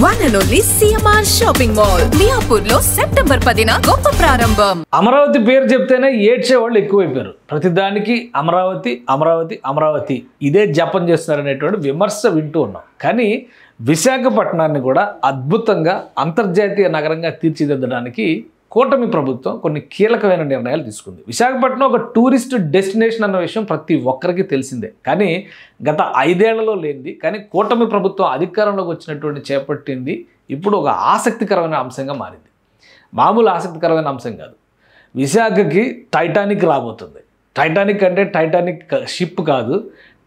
One and only CMR Shopping Mall. మియాపూర్లో September 10న గొప్ప ప్రారంభం. అమరావతి పేరు చెప్తేనే ఏడ్చే వాళ్ళు ఎక్కువైపోయారు. ప్రతిదానికి అమరావతి అమరావతి అమరావతి ఇదే జపం చేస్తున్నారనేటువంటి విమర్శ వింటూ ఉన్నాం. కానీ విశాఖపట్నాన్ని కూడా అద్భుతంగా అంతర్జాతీయ నగరంగా తీర్చిదిద్దడానికి కూటమి ప్రభుత్వం కొన్ని కీలకమైన నిర్ణయాలు తీసుకుంది. విశాఖపట్నం ఒక టూరిస్ట్ డెస్టినేషన్ అన్న విషయం ప్రతి ఒక్కరికి తెలిసిందే. కానీ గత 5 ఏళ్లలో లేనిది, కానీ కూటమి ప్రభుత్వం అధికారంలోకి వచ్చినటువంటి చేపట్టింది ఇప్పుడు ఒక ఆసక్తికరమైన అంశంగా మారింది. మామూలు ఆసక్తికరమైన అంశం కాదు. విశాఖకి టైటానిక్ రాబోతుంది. టైటానిక్ అంటే టైటానిక్ షిప్ కాదు,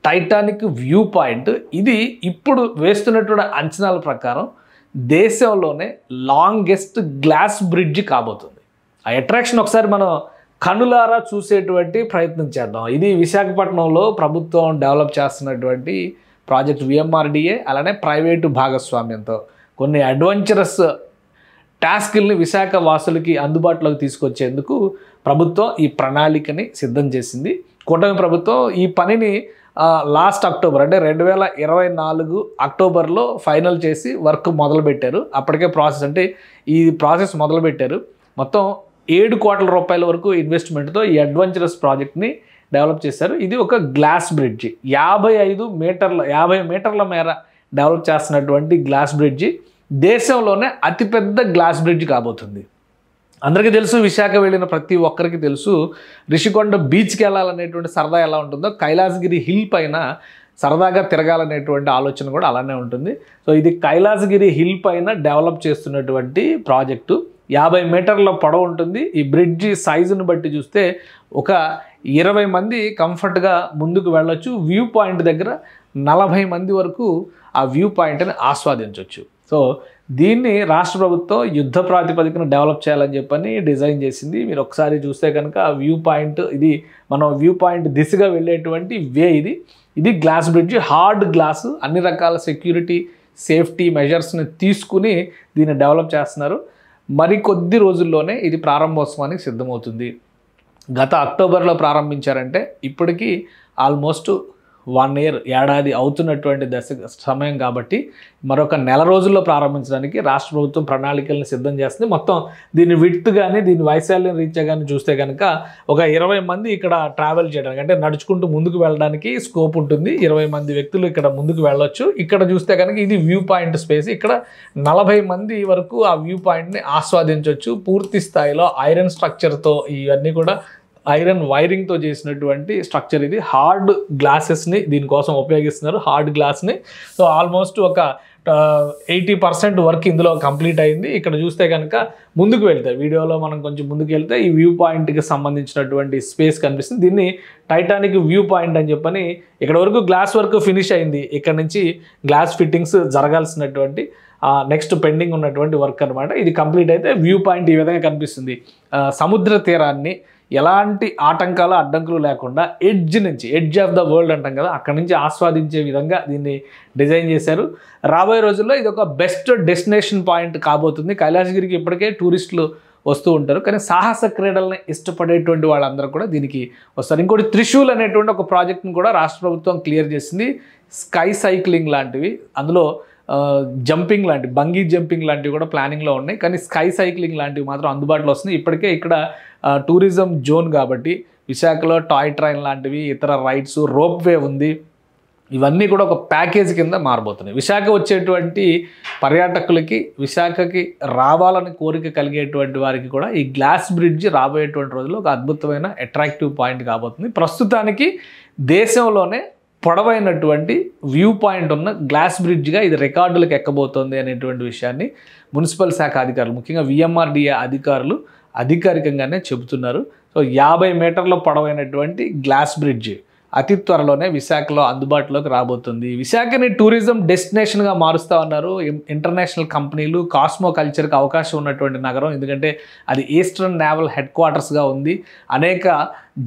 టైటానిక్ వ్యూ పాయింట్. ఇది ఇప్పుడు వేస్తున్నటువంటి అంచనాల ప్రకారం దేశంలోనే లాంగెస్ట్ గ్లాస్ బ్రిడ్జ్ కాబోతుంది. ఆ అట్రాక్షన్ ఒకసారి మనం కనులారా చూసేటువంటి ప్రయత్నం చేద్దాం. ఇది విశాఖపట్నంలో ప్రభుత్వం డెవలప్ చేస్తున్నటువంటి ప్రాజెక్ట్ విఎంఆర్డిఏ, అలానే ప్రైవేటు భాగస్వామ్యంతో కొన్ని అడ్వెంచరస్ టాస్క్ల్ని విశాఖ వాసులకి అందుబాటులోకి తీసుకొచ్చేందుకు ప్రభుత్వం ఈ ప్రణాళికని సిద్ధం చేసింది. కూటమి ప్రభుత్వం ఈ పనిని లాస్ట్ అక్టోబర్ అంటే 2024 అక్టోబర్లో ఫైనల్ చేసి వర్క్ మొదలుపెట్టారు. అప్పటికే ప్రాసెస్ అంటే ఈ ప్రాసెస్ మొదలుపెట్టారు. మొత్తం 7 కోట్ల రూపాయల వరకు ఇన్వెస్ట్మెంట్తో ఈ అడ్వెంచరస్ ప్రాజెక్ట్ని డెవలప్ చేశారు. ఇది ఒక గ్లాస్ బ్రిడ్జి, 50 మీటర్ల మేర డెవలప్ చేస్తున్నటువంటి గ్లాస్ బ్రిడ్జి. దేశంలోనే అతిపెద్ద గ్లాస్ బ్రిడ్జ్ కాబోతుంది. అందరికీ తెలుసు, విశాఖ వెళ్ళిన ప్రతి ఒక్కరికి తెలుసు, రిషికొండ బీచ్కి వెళ్ళాలనేటువంటి సరదా ఎలా ఉంటుందో కైలాసగిరి హిల్ పైన సరదాగా తిరగాలనేటువంటి ఆలోచన కూడా అలానే ఉంటుంది. సో ఇది కైలాసగిరి హిల్ పైన డెవలప్ చేస్తున్నటువంటి ప్రాజెక్టు. 50 మీటర్ల పొడవు ఉంటుంది. ఈ బ్రిడ్జి సైజుని బట్టి చూస్తే ఒక 20 మంది కంఫర్ట్గా ముందుకు వెళ్ళొచ్చు. వ్యూ పాయింట్ దగ్గర 40 మంది వరకు ఆ వ్యూ పాయింట్ని ఆస్వాదించవచ్చు. సో దీన్ని రాష్ట్ర ప్రభుత్వం యుద్ధ ప్రాతిపదికన డెవలప్ చేయాలని చెప్పని డిజైన్ చేసింది. మీరు ఒకసారి చూస్తే కనుక ఆ వ్యూ పాయింట్, ఇది మనం వ్యూ పాయింట్ దిశగా వెళ్ళేటువంటి వే. ఇది గ్లాస్ బ్రిడ్జ్, హార్డ్ గ్లాసు, అన్ని రకాల సెక్యూరిటీ సేఫ్టీ మెజర్స్ని తీసుకుని దీన్ని డెవలప్ చేస్తున్నారు. మరికొద్ది రోజుల్లోనే ఇది ప్రారంభోత్సవానికి సిద్ధమవుతుంది. గత అక్టోబర్లో ప్రారంభించారంటే ఇప్పటికీ ఆల్మోస్ట్ 1 year, ఏడాది అవుతున్నటువంటి సమయం కాబట్టి మరొక నెల రోజుల్లో ప్రారంభించడానికి రాష్ట్ర ప్రభుత్వం ప్రణాళికలను సిద్ధం చేస్తుంది. మొత్తం దీని విడ్త్ కానీ దీని వైశాల్యం రీత్యా కానీ చూస్తే కనుక ఒక 20 మంది ఇక్కడ ట్రావెల్ చేయడానికి, అంటే నడుచుకుంటూ ముందుకు వెళ్ళడానికి స్కోప్ ఉంటుంది. 20 మంది వ్యక్తులు ఇక్కడ ముందుకు వెళ్ళొచ్చు. ఇక్కడ చూస్తే కనుక ఇది వ్యూ పాయింట్ స్పేస్. ఇక్కడ 40 మంది వరకు ఆ వ్యూ పాయింట్ని ఆస్వాదించవచ్చు. పూర్తి స్థాయిలో ఐరన్ స్ట్రక్చర్తో, ఇవన్నీ కూడా ఐరన్ వైరింగ్తో చేసినటువంటి స్ట్రక్చర్. ఇది హార్డ్ గ్లాసెస్ని దీనికోసం ఉపయోగిస్తున్నారు, హార్డ్ గ్లాస్ని. సో ఆల్మోస్ట్ ఒక 80% వర్క్ ఇందులో కంప్లీట్ అయింది. ఇక్కడ చూస్తే కనుక ముందుకు వెళ్తే, వీడియోలో మనం కొంచెం ముందుకు వెళ్తే ఈ వ్యూ పాయింట్కి సంబంధించినటువంటి స్పేస్ కనిపిస్తుంది. దీన్ని టైటానిక్ వ్యూ పాయింట్ అని చెప్పని, ఇక్కడ వరకు గ్లాస్ వర్క్ ఫినిష్ అయింది. ఇక్కడ నుంచి గ్లాస్ ఫిట్టింగ్స్ జరగాల్సినటువంటి నెక్స్ట్ పెండింగ్ ఉన్నటువంటి వర్క్ అనమాట. ఇది కంప్లీట్ అయితే వ్యూ పాయింట్ ఈ విధంగా కనిపిస్తుంది. సముద్ర తీరాన్ని ఎలాంటి ఆటంకాలు అడ్డంకులు లేకుండా ఎడ్జ్ ఆఫ్ ద వరల్డ్ అంటాం కదా, అక్కడ నుంచి ఆస్వాదించే విధంగా దీన్ని డిజైన్ చేశారు. రాబోయే రోజుల్లో ఇది ఒక బెస్ట్ డెస్టినేషన్ పాయింట్ కాబోతుంది. కైలాసగిరికి ఇప్పటికే టూరిస్టులు వస్తూ ఉంటారు, కానీ సాహస క్రీడల్ని ఇష్టపడేటువంటి వాళ్ళందరూ కూడా దీనికి వస్తారు. ఇంకోటి త్రిశూల్ అనేటువంటి ఒక ప్రాజెక్ట్ని కూడా రాష్ట్ర ప్రభుత్వం క్లియర్ చేసింది. స్కై సైక్లింగ్ లాంటివి, అందులో జంపింగ్ లాంటి, బంగీ జంపింగ్ లాంటివి కూడా ప్లానింగ్లో ఉన్నాయి. కానీ స్కై సైక్లింగ్ లాంటివి మాత్రం అందుబాటులో వస్తుంది. ఇప్పటికే ఇక్కడ టూరిజం జోన్ కాబట్టి విశాఖలో టాయ్ ట్రైన్ లాంటివి, ఇతర రైడ్స్, రోప్ వే ఉంది. ఇవన్నీ కూడా ఒక ప్యాకేజ్ కింద మారబోతున్నాయి. విశాఖ వచ్చేటువంటి పర్యాటకులకి, విశాఖకి రావాలని కోరిక కలిగేటువంటి వారికి కూడా ఈ గ్లాస్ బ్రిడ్జ్ రాబోయేటువంటి రోజుల్లో ఒక అద్భుతమైన అట్రాక్టివ్ పాయింట్ కాబోతుంది. ప్రస్తుతానికి దేశంలోనే పొడవైనటువంటి వ్యూ పాయింట్ ఉన్న గ్లాస్ బ్రిడ్జ్గా ఇది రికార్డులకు ఎక్కబోతోంది అనేటువంటి విషయాన్ని మున్సిపల్ శాఖ అధికారులు, ముఖ్యంగా విఎంఆర్డిఏ అధికారులు అధికారికంగానే చెబుతున్నారు. సో 50 మీటర్ల పొడవైనటువంటి గ్లాస్ బ్రిడ్జ్ అతి త్వరలోనే విశాఖలో అందుబాటులోకి రాబోతుంది. విశాఖని టూరిజం డెస్టినేషన్గా మారుస్తూ ఉన్నారు ఇంటర్నేషనల్ కంపెనీలు. కాస్మో కల్చర్కి అవకాశం ఉన్నటువంటి నగరం, ఎందుకంటే అది ఈస్టర్న్ నేవల్ హెడ్ క్వార్టర్స్గా ఉంది. అనేక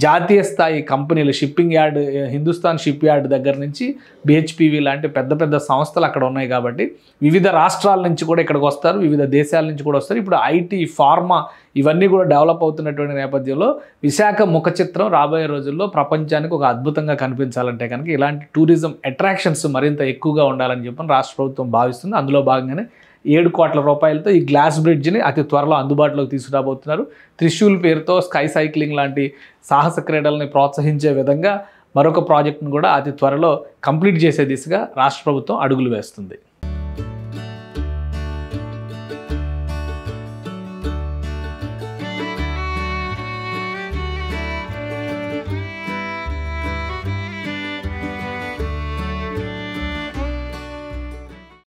జాతీయ స్థాయి కంపెనీలు, shipping yard, Hindustan ship yard దగ్గర నుంచి బిహెచ్పివి లాంటి పెద్ద పెద్ద సంస్థలు అక్కడ ఉన్నాయి. కాబట్టి వివిధ రాష్ట్రాల నుంచి కూడా ఇక్కడికి వస్తారు, వివిధ దేశాల నుంచి కూడా వస్తారు. ఇప్పుడు ఐటీ, ఫార్మా ఇవన్నీ కూడా డెవలప్ అవుతున్నటువంటి నేపథ్యంలో విశాఖ ముఖ చిత్రం రాబోయే రోజుల్లో ప్రపంచానికి ఒక అద్భుతంగా కనిపించాలంటే కనుక ఇలాంటి టూరిజం అట్రాక్షన్స్ మరింత ఎక్కువగా ఉండాలని చెప్పి రాష్ట్ర ప్రభుత్వం భావిస్తుంది. అందులో భాగంగానే 7 కోట్ల రూపాయలతో ఈ గ్లాస్ బ్రిడ్జ్ని అతి త్వరలో అందుబాటులోకి తీసుకురాబోతున్నారు. త్రిశూల్ పేరుతో స్కై సైక్లింగ్ లాంటి సాహస క్రీడల్ని ప్రోత్సహించే విధంగా మరొక ప్రాజెక్టును కూడా అతి త్వరలో కంప్లీట్ చేసే దిశగా రాష్ట్ర ప్రభుత్వం అడుగులు వేస్తుంది.